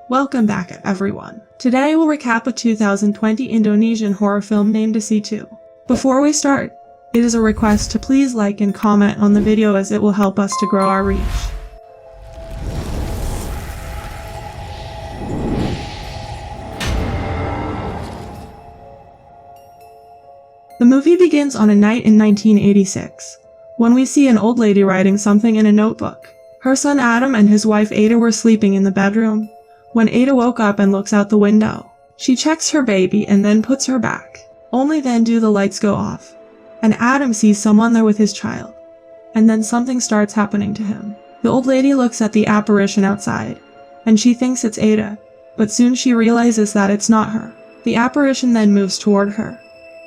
Welcome back, everyone. Today we'll recap a 2020 Indonesian horror film named Asih 2. Before we start, it is a request to please like and comment on the video as it will help us to grow our reach. The movie begins on a night in 1986, when we see an old lady writing something in a notebook. Her son Adam and his wife Ada were sleeping in the bedroom when Ada woke up and looks out the window. She checks her baby and then puts her back. Only then do the lights go off, and Adam sees someone there with his child. And then something starts happening to him. The old lady looks at the apparition outside, and she thinks it's Ada, but soon she realizes that it's not her. The apparition then moves toward her,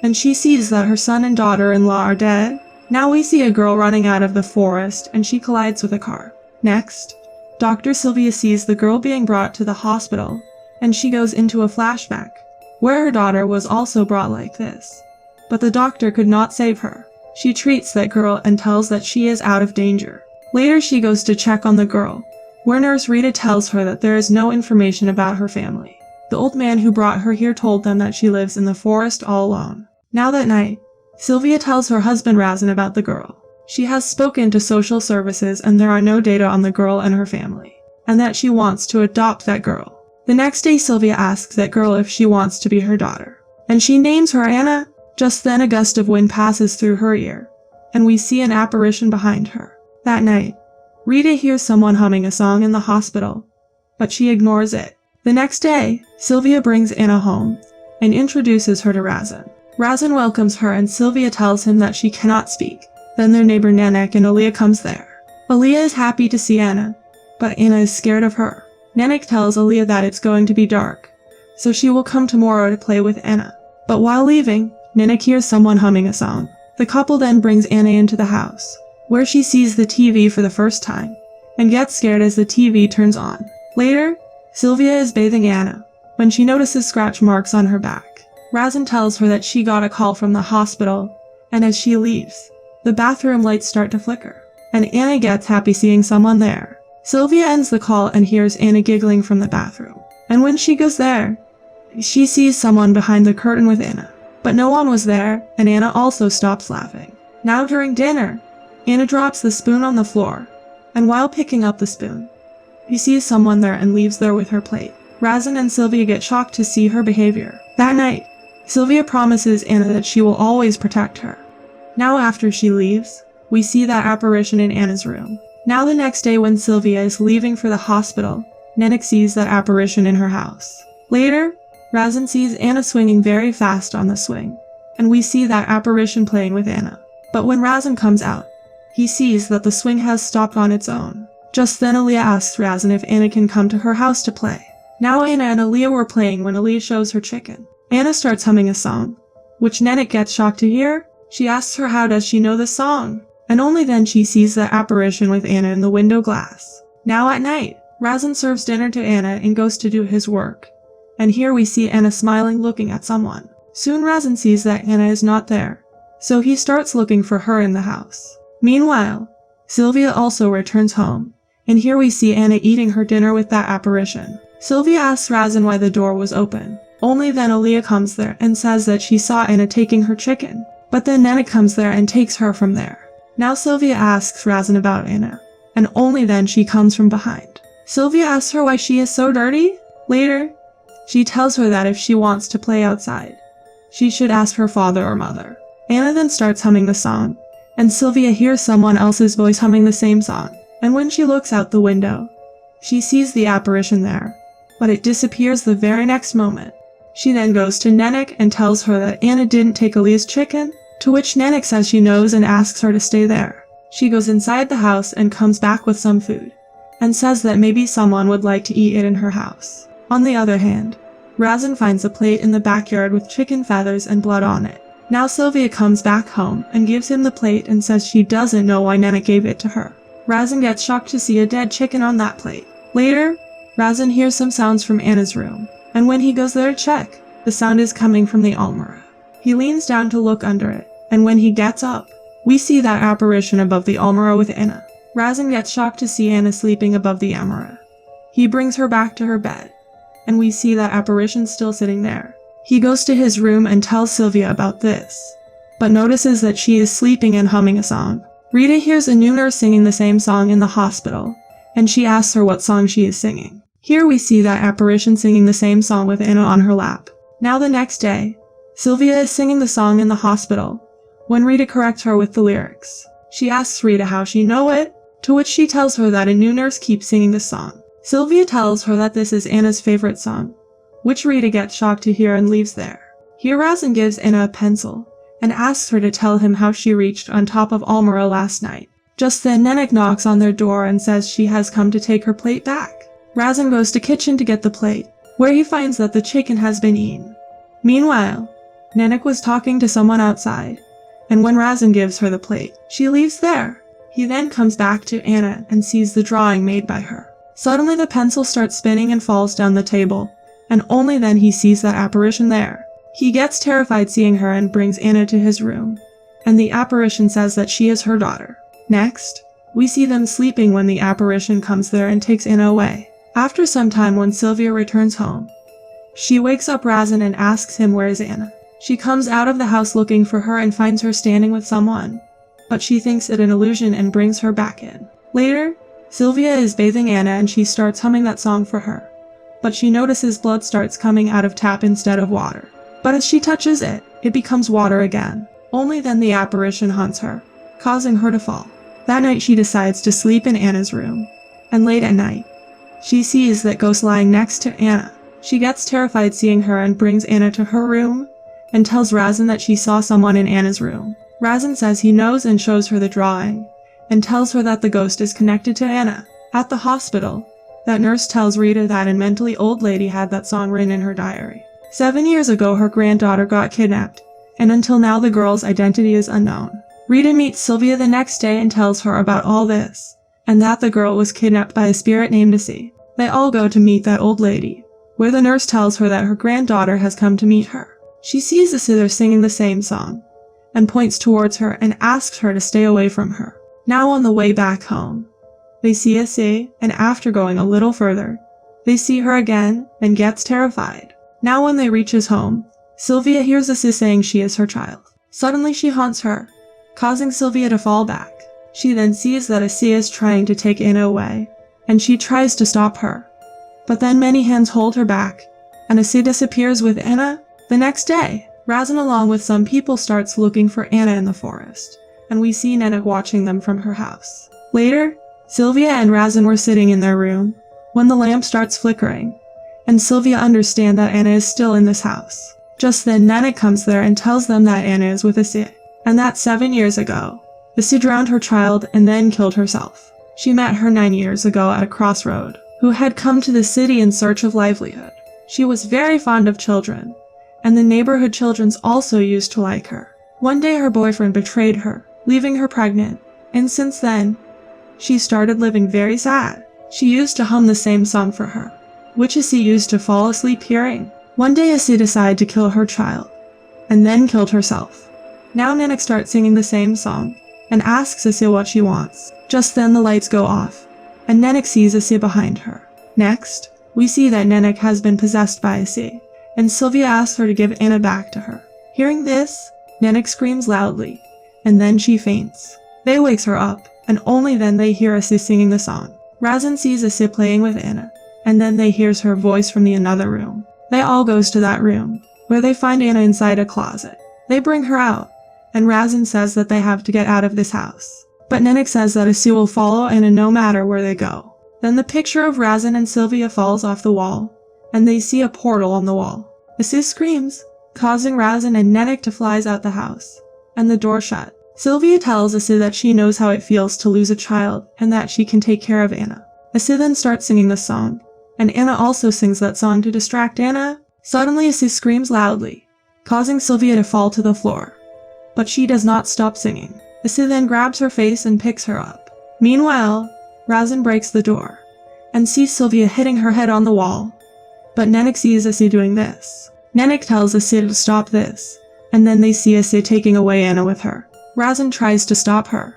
and she sees that her son and daughter-in-law are dead. Now we see a girl running out of the forest, and she collides with a car. Next, Dr. Sylvia sees the girl being brought to the hospital, and she goes into a flashback, where her daughter was also brought like this. But the doctor could not save her. She treats that girl and tells that she is out of danger. Later she goes to check on the girl, where Nurse Rita tells her that there is no information about her family. The old man who brought her here told them that she lives in the forest all alone. Now that night, Sylvia tells her husband Razan about the girl. She has spoken to social services and there are no data on the girl and her family, and that she wants to adopt that girl. The next day Sylvia asks that girl if she wants to be her daughter, and she names her Anna. Just then a gust of wind passes through her ear, and we see an apparition behind her. That night, Rita hears someone humming a song in the hospital, but she ignores it. The next day, Sylvia brings Anna home and introduces her to Razan. Razan welcomes her and Sylvia tells him that she cannot speak. Then their neighbor Nenek and Aliyah comes there. Aliyah is happy to see Anna, but Anna is scared of her. Nenek tells Aliyah that it's going to be dark, so she will come tomorrow to play with Anna. But while leaving, Nenek hears someone humming a song. The couple then brings Anna into the house, where she sees the TV for the first time, and gets scared as the TV turns on. Later, Sylvia is bathing Anna, when she notices scratch marks on her back. Razan tells her that she got a call from the hospital, and as she leaves, the bathroom lights start to flicker, and Anna gets happy seeing someone there. Sylvia ends the call and hears Anna giggling from the bathroom, and when she goes there, she sees someone behind the curtain with Anna. But no one was there, and Anna also stops laughing. Now during dinner, Anna drops the spoon on the floor, and while picking up the spoon, she sees someone there and leaves there with her plate. Razan and Sylvia get shocked to see her behavior. That night, Sylvia promises Anna that she will always protect her. Now after she leaves, we see that apparition in Anna's room. Now the next day when Sylvia is leaving for the hospital, Nenek sees that apparition in her house. Later, Razan sees Anna swinging very fast on the swing, and we see that apparition playing with Anna. But when Razan comes out, he sees that the swing has stopped on its own. Just then Aliyah asks Razan if Anna can come to her house to play. Now Anna and Aliyah were playing when Aliyah shows her chicken. Anna starts humming a song, which Nenek gets shocked to hear. She asks her how does she know the song, and only then she sees the apparition with Anna in the window glass. Now at night, Razan serves dinner to Anna and goes to do his work, and here we see Anna smiling looking at someone. Soon Razan sees that Anna is not there, so he starts looking for her in the house. Meanwhile, Sylvia also returns home, and here we see Anna eating her dinner with that apparition. Sylvia asks Razan why the door was open. Only then Aliyah comes there and says that she saw Anna taking her chicken. But then Nenek comes there and takes her from there. Now Sylvia asks Razan about Anna, and only then she comes from behind. Sylvia asks her why she is so dirty. Later, she tells her that if she wants to play outside, she should ask her father or mother. Anna then starts humming the song, and Sylvia hears someone else's voice humming the same song. And when she looks out the window, she sees the apparition there, but it disappears the very next moment. She then goes to Nenek and tells her that Anna didn't take Aliyah's chicken. to which 𝐁𝐃𝐄𝐒 says she knows and asks her to stay there. She goes inside the house and comes back with some food, and says that maybe someone would like to eat it in her house. On the other hand, Razin finds a plate in the backyard with chicken feathers and blood on it. Now Sylvia comes back home and gives him the plate and says she doesn't know why 𝐁𝐃𝐄𝐒 gave it to her. Razin gets shocked to see a dead chicken on that plate. Later, Razin hears some sounds from Anna's room, and when he goes there to check, the sound is coming from the almirah. He leans down to look under it, and when he gets up, we see that apparition above the almirah with Anna. Razin gets shocked to see Anna sleeping above the almirah. He brings her back to her bed, and we see that apparition still sitting there. He goes to his room and tells Sylvia about this, but notices that she is sleeping and humming a song. Rita hears a new nurse singing the same song in the hospital, and she asks her what song she is singing. Here we see that apparition singing the same song with Anna on her lap. Now the next day, Sylvia is singing the song in the hospital, when Rita corrects her with the lyrics. She asks Rita how she know it, to which she tells her that a new nurse keeps singing the song. Sylvia tells her that this is Anna's favorite song, which Rita gets shocked to hear and leaves there. Here Razin gives Anna a pencil, and asks her to tell him how she reached on top of almirah last night. Just then 𝐁𝐃𝐄𝐒 knocks on their door and says she has come to take her plate back. Razin goes to kitchen to get the plate, where he finds that the chicken has been eaten. Meanwhile, 𝐁𝐃𝐄𝐒 was talking to someone outside, and when Razin gives her the plate, she leaves there. He then comes back to Anna and sees the drawing made by her. Suddenly the pencil starts spinning and falls down the table, and only then he sees that apparition there. He gets terrified seeing her and brings Anna to his room, and the apparition says that she is her daughter. Next, we see them sleeping when the apparition comes there and takes Anna away. After some time when Sylvia returns home, she wakes up Razin and asks him where is Anna. She comes out of the house looking for her and finds her standing with someone, but she thinks it an illusion and brings her back in. Later, Sylvia is bathing Anna and she starts humming that song for her, but she notices blood starts coming out of tap instead of water. But as she touches it, it becomes water again. Only then the apparition haunts her, causing her to fall. That night she decides to sleep in Anna's room, and late at night, she sees that ghost lying next to Anna. She gets terrified seeing her and brings Anna to her room, and tells Razin that she saw someone in Anna's room. Razin says he knows and shows her the drawing, and tells her that the ghost is connected to Anna. At the hospital, that nurse tells Rita that a mentally old lady had that song written in her diary. 7 years ago her granddaughter got kidnapped, and until now the girl's identity is unknown. Rita meets Sylvia the next day and tells her about all this, and that the girl was kidnapped by a spirit named Asih. They all go to meet that old lady, where the nurse tells her that her granddaughter has come to meet her. She sees Asih there singing the same song, and points towards her and asks her to stay away from her. Now on the way back home, they see Asih, and after going a little further, they see her again and gets terrified. Now when they reach his home, Sylvia hears Asih saying she is her child. Suddenly she haunts her, causing Sylvia to fall back. She then sees that Asih is trying to take Anna away, and she tries to stop her. But then many hands hold her back, and Asih disappears with Anna. The next day, Razin along with some people starts looking for Anna in the forest, and we see 𝐁𝐃𝐄𝐒 watching them from her house. Later, Sylvia and Razin were sitting in their room, when the lamp starts flickering, and Sylvia understands that Anna is still in this house. Just then 𝐁𝐃𝐄E comes there and tells them that Anna is with Asih, and that 7 years ago, Asih drowned her child and then killed herself. She met her 9 years ago at a crossroad, who had come to the city in search of livelihood. She was very fond of children, and the neighborhood children also used to like her. One day her boyfriend betrayed her, leaving her pregnant, and since then, she started living very sad. She used to hum the same song for her, which Asih used to fall asleep hearing. One day Asih decided to kill her child, and then killed herself. Now 𝐁𝐃𝐄E starts singing the same song, and asks Asih what she wants. Just then the lights go off, and 𝐁𝐃𝐄E sees Asih behind her. Next, we see that 𝐁𝐃𝐄E has been possessed by Asih, and Sylvia asks her to give Anna back to her. Hearing this, 𝐁𝐃𝐄E screams loudly, and then she faints. They wakes her up, and only then they hear Asih singing the song. Razin sees Asih playing with Anna, and then they hears her voice from the another room. They all goes to that room, where they find Anna inside a closet. They bring her out, and Razin says that they have to get out of this house. But 𝐁𝐃𝐄E says that Asih will follow Anna no matter where they go. Then the picture of Razin and Sylvia falls off the wall, and they see a portal on the wall. Asih screams, causing Razin and 𝐁𝐃𝐄E to flies out the house, and the door shut. Sylvia tells Asih that she knows how it feels to lose a child and that she can take care of Anna. Asih then starts singing the song, and Anna also sings that song to distract Anna. Suddenly Asih screams loudly, causing Sylvia to fall to the floor. But she does not stop singing. Asih then grabs her face and picks her up. Meanwhile, Razan breaks the door and sees Sylvia hitting her head on the wall. But 𝐀𝐋𝐿 sees Asih doing this. 𝐁𝐿 tells Asih to stop this, and then they see Asih taking away Anna with her. Razan tries to stop her,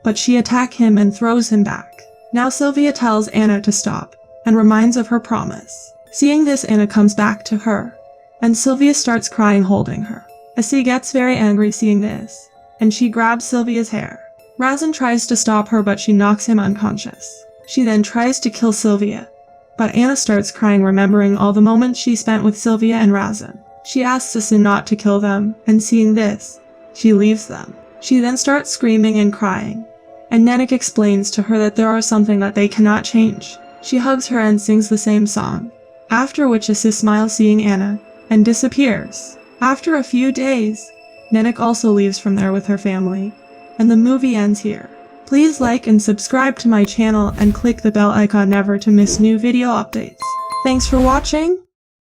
but she attacks him and throws him back. Now Sylvia tells Anna to stop and reminds of her promise. Seeing this, Anna comes back to her, and Sylvia starts crying holding her. Asih gets very angry seeing this, and she grabs Sylvia's hair. Razan tries to stop her, but she knocks him unconscious. She then tries to kill Sylvia, but Anna starts crying remembering all the moments she spent with Sylvia and Razan. She asks Asih not to kill them, and seeing this, she leaves them. She then starts screaming and crying, and 𝐁𝐿 explains to her that there are something that they cannot change. She hugs her and sings the same song, after which Asih smiles seeing Anna, and disappears. After a few days, 𝐁𝐿 also leaves from there with her family, and the movie ends here. Please like and subscribe to my channel and click the bell icon never to miss new video updates. Thanks for watching.